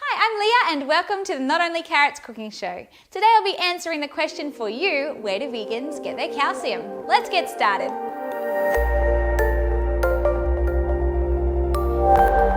Hi, I'm Leah and welcome to the Not Only Carrots cooking show. Today I'll be answering the question for you, where do vegans get their calcium? Let's get started.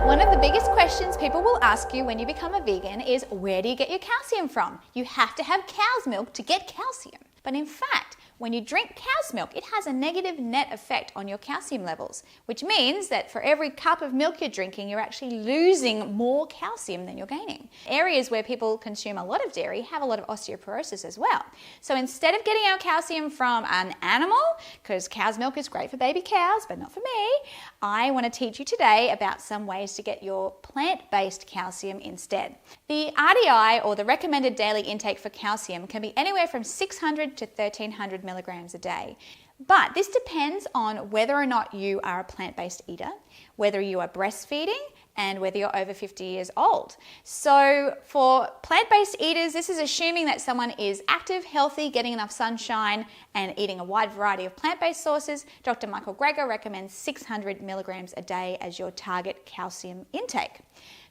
One of the biggest questions people will ask you when you become a vegan is, where do you get your calcium from? You have to have cow's milk to get calcium. But in fact, when you drink cow's milk, it has a negative net effect on your calcium levels, which means that for every cup of milk you're drinking, you're actually losing more calcium than you're gaining. Areas where people consume a lot of dairy have a lot of osteoporosis as well. So instead of getting our calcium from an animal, because cow's milk is great for baby cows, but not for me, I want to teach you today about some ways to get your plant-based calcium instead. The RDI, or the recommended daily intake for calcium, can be anywhere from 600 to 1300 milligrams a day. But this depends on whether or not you are a plant-based eater, whether you are breastfeeding, and whether you're over 50 years old. So for plant-based eaters, this is assuming that someone is active, healthy, getting enough sunshine, and eating a wide variety of plant-based sources. Dr. Michael Greger recommends 600 milligrams a day as your target calcium intake.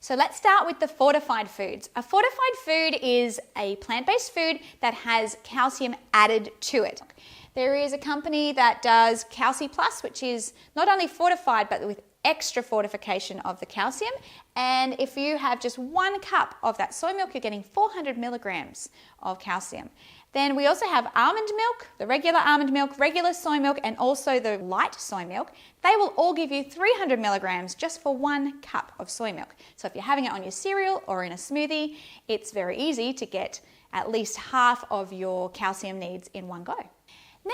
So let's start with the fortified foods. A fortified food is a plant-based food that has calcium added to it. There is a company that does Calci Plus, which is not only fortified, but with extra fortification of the calcium. And if you have just 1 cup of that soy milk, you're getting 400 milligrams of calcium. Then we also have almond milk, the regular almond milk, regular soy milk, and also the light soy milk. They will all give you 300 milligrams just for 1 cup of soy milk. So if you're having it on your cereal or in a smoothie, it's very easy to get at least half of your calcium needs in one go.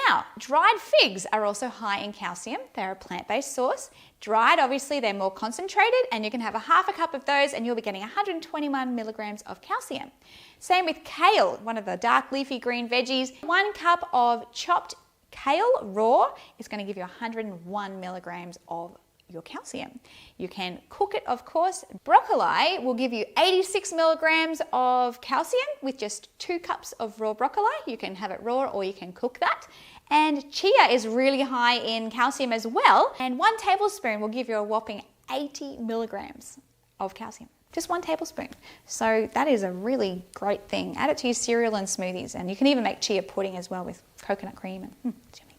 Now, dried figs are also high in calcium. They're a plant-based source. Dried, obviously, they're more concentrated, and you can have half a cup of those and you'll be getting 121 milligrams of calcium. Same with kale, one of the dark leafy green veggies. 1 cup of chopped kale raw is going to give you 101 milligrams of your calcium. You can cook it, of course. Broccoli will give you 86 milligrams of calcium with just 2 cups of raw broccoli. You can have it raw or you can cook that. And chia is really high in calcium as well. And 1 tablespoon will give you a whopping 80 milligrams of calcium. Just 1 tablespoon. So that is a really great thing. Add it to your cereal and smoothies. And you can even make chia pudding as well with coconut cream. And it's yummy.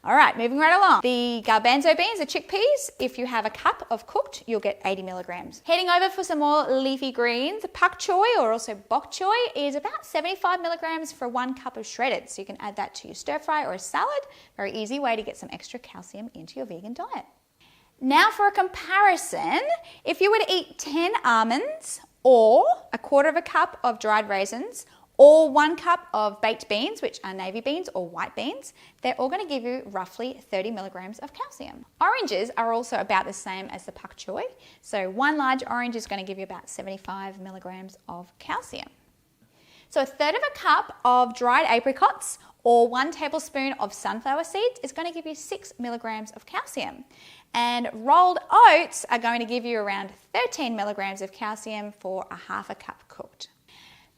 All right, moving right along. The garbanzo beans, the chickpeas, if you have a cup of cooked, you'll get 80 milligrams. Heading over for some more leafy greens, pak choy, or also bok choy, is about 75 milligrams for 1 cup of shredded. So you can add that to your stir fry or a salad. Very easy way to get some extra calcium into your vegan diet. Now for a comparison, if you were to eat 10 almonds or 1/4 cup of dried raisins, or 1 cup of baked beans, which are navy beans or white beans, they're all going to give you roughly 30 milligrams of calcium. Oranges are also about the same as the pak choy. So 1 large orange is going to give you about 75 milligrams of calcium. So 1/3 cup of dried apricots or 1 tablespoon of sunflower seeds is going to give you 6 milligrams of calcium. And rolled oats are going to give you around 13 milligrams of calcium for 1/2 cup cooked.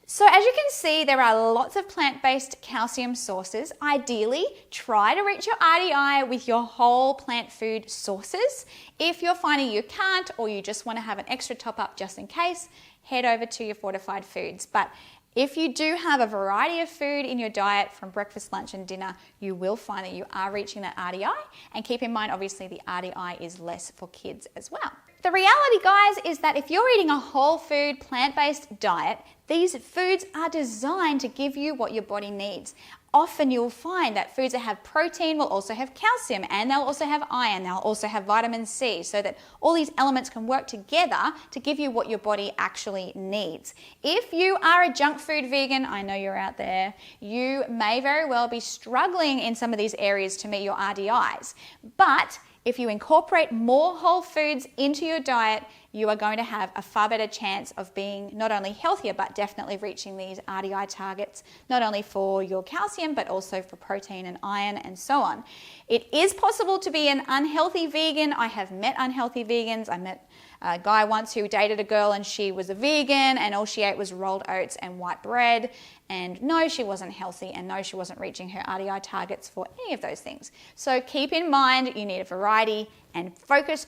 So as you can see, there are lots of plant-based calcium sources. Ideally, try to reach your RDI with your whole plant food sources. If you're finding you can't, or you just want to have an extra top up just in case, head over to your fortified foods. But if you do have a variety of food in your diet from breakfast, lunch and dinner, you will find that you are reaching that RDI. And keep in mind, obviously, the RDI is less for kids as well. The reality, guys, is that if you're eating a whole food, plant-based diet, these foods are designed to give you what your body needs. Often you'll find that foods that have protein will also have calcium, and they'll also have iron, they'll also have vitamin C, so that all these elements can work together to give you what your body actually needs. If you are a junk food vegan, I know you're out there, you may very well be struggling in some of these areas to meet your RDIs. But if you incorporate more whole foods into your diet, you are going to have a far better chance of being not only healthier, but definitely reaching these RDI targets, not only for your calcium, but also for protein and iron and so on. It is possible to be an unhealthy vegan. I have met unhealthy vegans. I met a guy once who dated a girl and she was a vegan and all she ate was rolled oats and white bread. And no, she wasn't healthy, and no, she wasn't reaching her RDI targets for any of those things. So keep in mind, you need a variety and focus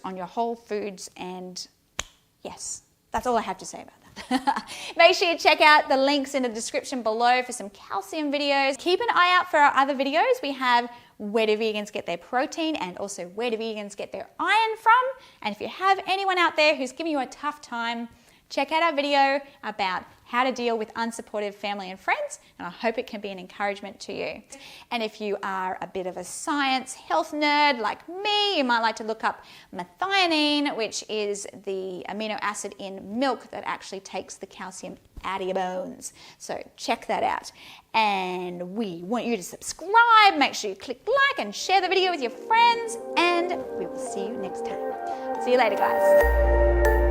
on your whole foods, and yes, That's all I have to say about that. Make sure you check out the links in the description below for some calcium videos. Keep an eye out for our other videos. We have where do vegans get their protein and also where do vegans get their iron from. And if you have anyone out there who's giving you a tough time, check out our video about how to deal with unsupportive family and friends, and I hope it can be an encouragement to you. And if you are a bit of a science health nerd like me, you might like to look up methionine, which is the amino acid in milk that actually takes the calcium out of your bones. So check that out. And we want you to subscribe, make sure you click like and share the video with your friends, and we will see you next time. See you later, guys.